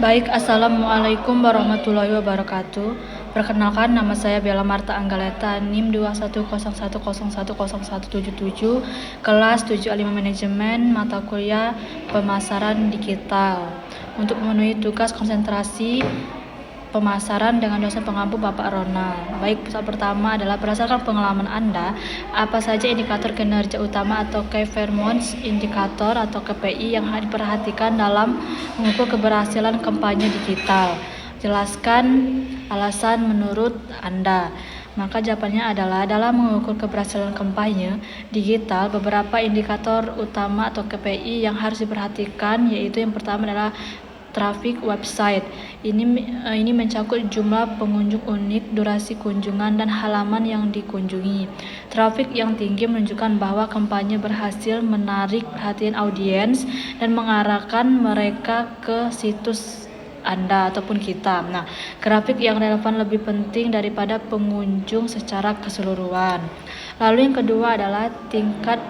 Baik, Assalamualaikum warahmatullahi wabarakatuh. Perkenalkan, nama saya Bella Marta Anggaleta, NIM 2101010177, kelas 75 Manajemen, mata kuliah Pemasaran Digital. Untuk memenuhi tugas konsentrasi pemasaran dengan dosen pengampu Bapak Ronald. Baik, soal pertama adalah berdasarkan pengalaman Anda, apa saja indikator kinerja utama atau Key Performance Indicator atau KPI yang harus diperhatikan dalam mengukur keberhasilan kampanye digital? Jelaskan alasan menurut Anda. Maka jawabannya adalah dalam mengukur keberhasilan kampanye digital, beberapa indikator utama atau KPI yang harus diperhatikan, yaitu yang pertama adalah traffic website. Ini mencakup jumlah pengunjung unik, durasi kunjungan, dan halaman yang dikunjungi. Traffic yang tinggi menunjukkan bahwa kampanye berhasil menarik perhatian audiens dan mengarahkan mereka ke situs Anda ataupun kita. Nah, grafik yang relevan lebih penting daripada pengunjung secara keseluruhan. Lalu yang kedua adalah tingkat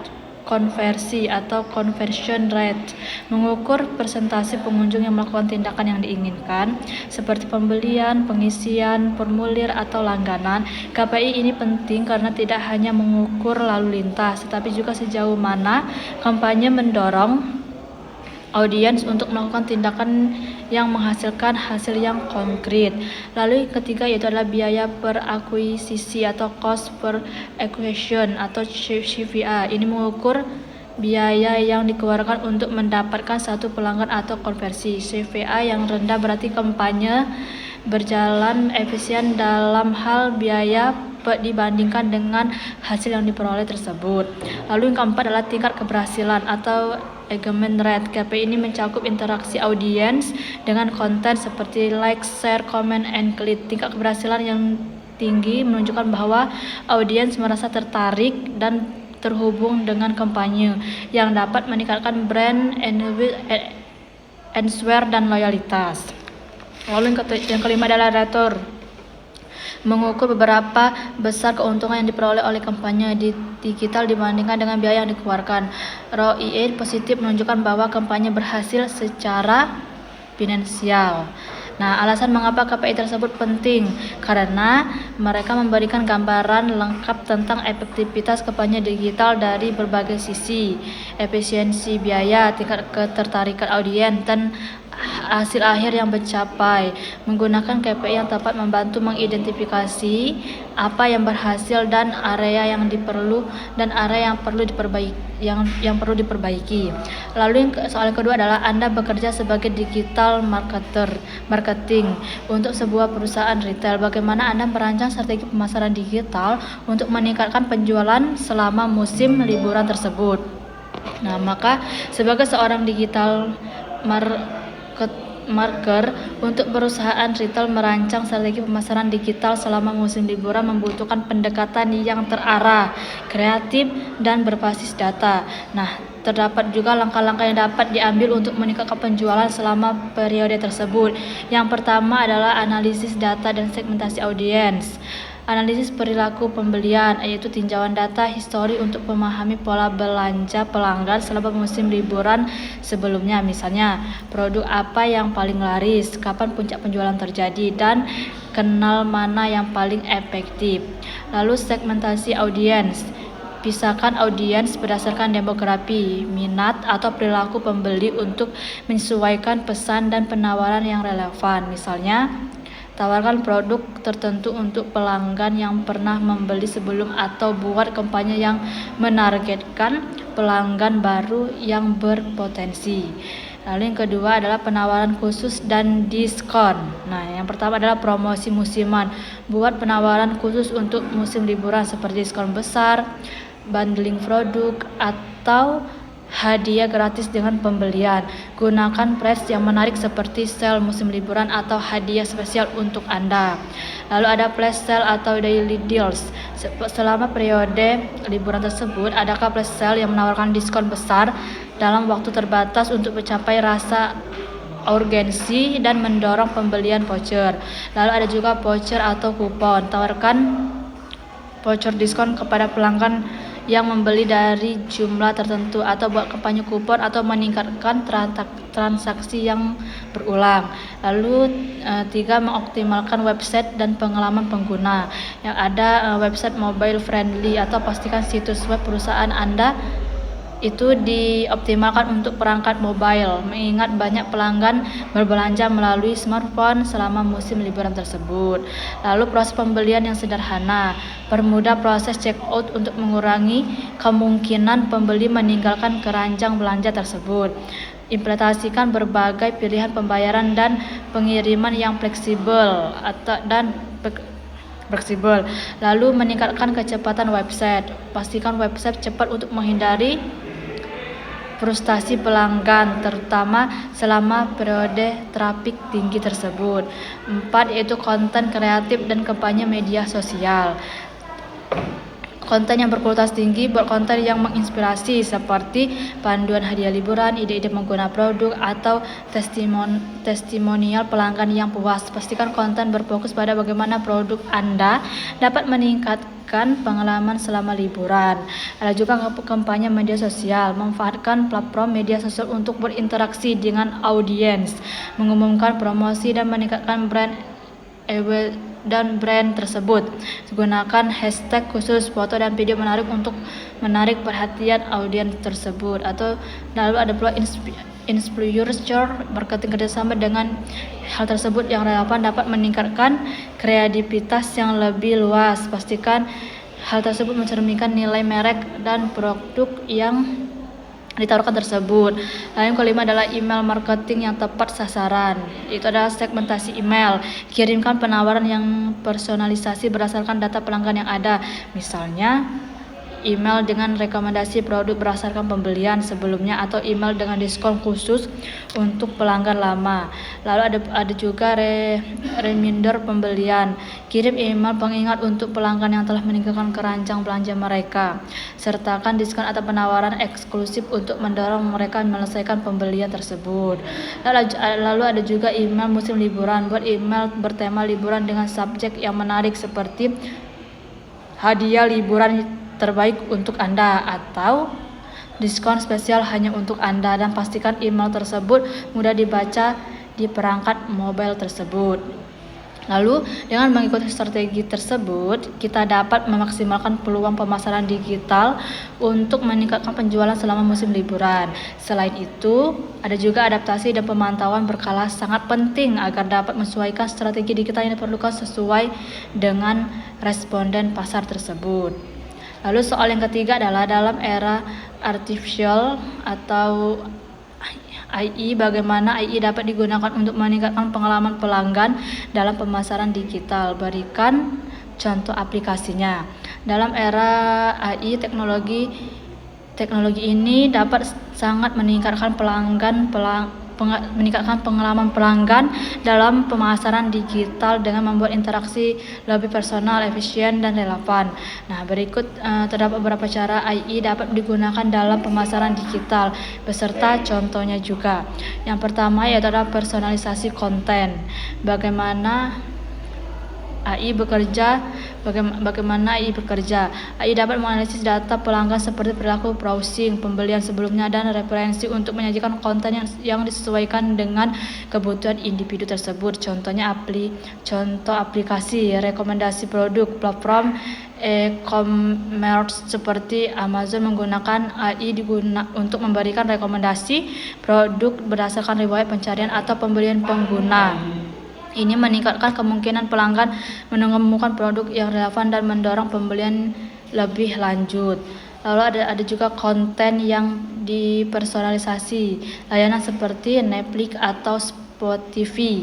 konversi atau conversion rate, mengukur persentase pengunjung yang melakukan tindakan yang diinginkan seperti pembelian, pengisian formulir atau langganan. KPI ini penting karena tidak hanya mengukur lalu lintas, tetapi juga sejauh mana kampanye mendorong audiens untuk melakukan tindakan yang menghasilkan hasil yang konkret. Lalu yang ketiga yaitu adalah biaya per akuisisi atau cost per acquisition atau CPA. Ini mengukur biaya yang dikeluarkan untuk mendapatkan satu pelanggan atau konversi. CPA yang rendah berarti kampanye berjalan efisien dalam hal biaya dibandingkan dengan hasil yang diperoleh tersebut. Lalu yang keempat adalah tingkat keberhasilan atau engagement rate. KPI ini mencakup interaksi audiens dengan konten seperti like, share, comment, and click. Tingkat keberhasilan yang tinggi menunjukkan bahwa audiens merasa tertarik dan terhubung dengan kampanye yang dapat meningkatkan brand awareness dan loyalitas. Lalu yang kelima adalah return, mengukur beberapa besar keuntungan yang diperoleh oleh kampanye di digital dibandingkan dengan biaya yang dikeluarkan. ROI positif menunjukkan bahwa kampanye berhasil secara finansial. Nah, alasan mengapa KPI tersebut penting karena mereka memberikan gambaran lengkap tentang efektivitas kampanye digital dari berbagai sisi, efisiensi biaya, tingkat ketertarikan audiens, dan hasil akhir yang tercapai. Menggunakan KPI yang tepat membantu mengidentifikasi apa yang berhasil dan area yang perlu diperbaiki. Lalu soal kedua adalah Anda bekerja sebagai digital marketing untuk sebuah perusahaan retail. Bagaimana Anda merancang strategi pemasaran digital untuk meningkatkan penjualan selama musim liburan tersebut? Nah, maka sebagai seorang digital marketer untuk perusahaan retail, merancang strategi pemasaran digital selama musim liburan membutuhkan pendekatan yang terarah, kreatif, dan berbasis data. Nah, terdapat juga langkah-langkah yang dapat diambil untuk meningkatkan penjualan selama periode tersebut. Yang pertama adalah analisis data dan segmentasi audiens. Analisis perilaku pembelian, yaitu tinjauan data histori untuk memahami pola belanja pelanggan selama musim liburan sebelumnya. Misalnya, produk apa yang paling laris, kapan puncak penjualan terjadi, dan kenal mana yang paling efektif. Lalu segmentasi audiens. Pisahkan audiens berdasarkan demografi, minat, atau perilaku pembeli untuk menyesuaikan pesan dan penawaran yang relevan. Misalnya, tawarkan produk tertentu untuk pelanggan yang pernah membeli sebelum atau buat kampanye yang menargetkan pelanggan baru yang berpotensi. Lalu yang kedua adalah penawaran khusus dan diskon. Nah, yang pertama adalah promosi musiman. Buat penawaran khusus untuk musim liburan seperti diskon besar, bundling produk, atau hadiah gratis dengan pembelian. Gunakan price yang menarik seperti sale musim liburan atau hadiah spesial untuk Anda. Lalu ada flash sale atau daily deals. Selama periode liburan tersebut, adakah flash sale yang menawarkan diskon besar dalam waktu terbatas untuk mencapai rasa urgensi dan mendorong pembelian voucher. Lalu ada juga voucher atau kupon. Tawarkan voucher diskon kepada pelanggan yang membeli dari jumlah tertentu, atau buat kampanye kupon, atau meningkatkan transaksi yang berulang. Lalu 3, mengoptimalkan website dan pengalaman pengguna. Yang ada website mobile friendly, atau pastikan situs web perusahaan Anda itu dioptimalkan untuk perangkat mobile, mengingat banyak pelanggan berbelanja melalui smartphone selama musim liburan tersebut. Lalu proses pembelian yang sederhana, permudah proses check out untuk mengurangi kemungkinan pembeli meninggalkan keranjang belanja tersebut. Implementasikan berbagai pilihan pembayaran dan pengiriman yang fleksibel Lalu meningkatkan kecepatan website. Pastikan website cepat untuk menghindari frustasi pelanggan, terutama selama periode trafik tinggi tersebut. 4, yaitu konten kreatif dan kampanye media sosial. Konten yang berkualitas tinggi, buat konten yang menginspirasi seperti panduan hadiah liburan, ide-ide pengguna produk, atau testimonial pelanggan yang puas. Pastikan konten berfokus pada bagaimana produk Anda dapat meningkatkan pengalaman selama liburan. Ada juga kampanye media sosial, manfaatkan platform media sosial untuk berinteraksi dengan audiens, mengumumkan promosi dan meningkatkan brand tersebut. Gunakan hashtag khusus, foto dan video menarik untuk menarik perhatian audiens tersebut. Atau lalu ada pula influencer marketing, kerjasama dengan hal tersebut yang relevan dapat meningkatkan kredibilitas yang lebih luas. Pastikan hal tersebut mencerminkan nilai merek dan produk yang ditaruhkan tersebut. Lalu yang kelima adalah email marketing yang tepat sasaran. Itu adalah segmentasi email. Kirimkan penawaran yang personalisasi berdasarkan data pelanggan yang ada. Misalnya email dengan rekomendasi produk berdasarkan pembelian sebelumnya, atau email dengan diskon khusus untuk pelanggan lama. Lalu ada juga reminder pembelian. Kirim email pengingat untuk pelanggan yang telah meninggalkan keranjang belanja mereka. Sertakan diskon atau penawaran eksklusif untuk mendorong mereka menyelesaikan pembelian tersebut. Lalu ada juga email musim liburan. Buat email bertema liburan dengan subjek yang menarik seperti hadiah liburan terbaik untuk Anda atau diskon spesial hanya untuk Anda, dan pastikan email tersebut mudah dibaca di perangkat mobile tersebut. Lalu dengan mengikuti strategi tersebut, kita dapat memaksimalkan peluang pemasaran digital untuk meningkatkan penjualan selama musim liburan. Selain itu, ada juga adaptasi dan pemantauan berkala sangat penting agar dapat menyesuaikan strategi digital yang diperlukan sesuai dengan responden pasar tersebut. Lalu soal yang ketiga adalah dalam era artificial atau AI, bagaimana AI dapat digunakan untuk meningkatkan pengalaman pelanggan dalam pemasaran digital. Berikan contoh aplikasinya. Dalam era AI, teknologi ini dapat sangat meningkatkan pengalaman pelanggan dalam pemasaran digital dengan membuat interaksi lebih personal, efisien, dan relevan. Nah, berikut terdapat beberapa cara AI dapat digunakan dalam pemasaran digital beserta contohnya juga. Yang pertama yaitu adalah personalisasi konten. Bagaimana AI bekerja? AI dapat menganalisis data pelanggan seperti perilaku browsing, pembelian sebelumnya, dan referensi untuk menyajikan konten yang disesuaikan dengan kebutuhan individu tersebut. Contohnya contoh aplikasi rekomendasi produk. Platform e-commerce seperti Amazon menggunakan AI untuk memberikan rekomendasi produk berdasarkan riwayat pencarian atau pembelian pengguna. Ini meningkatkan kemungkinan pelanggan menemukan produk yang relevan dan mendorong pembelian lebih lanjut. Lalu ada juga konten yang dipersonalisasi. Layanan seperti Netflix atau Spotify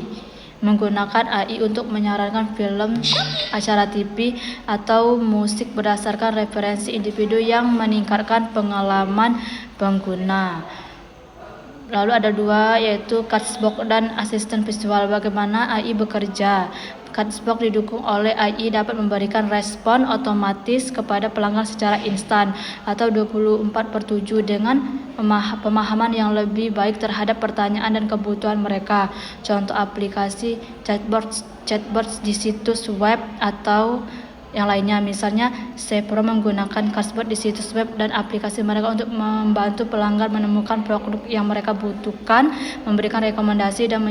menggunakan AI untuk menyarankan film, acara TV, atau musik berdasarkan referensi individu yang meningkatkan pengalaman pengguna. Lalu ada dua, yaitu Catchbox dan asisten visual. Bagaimana AI bekerja? Catchbox didukung oleh AI dapat memberikan respon otomatis kepada pelanggan secara instan atau 24/7 dengan pemahaman yang lebih baik terhadap pertanyaan dan kebutuhan mereka. Contoh aplikasi chatbot di situs web atau yang lainnya. Misalnya, Sepro menggunakan Cashboard di situs web dan aplikasi mereka untuk membantu pelanggan menemukan produk yang mereka butuhkan, memberikan rekomendasi, dan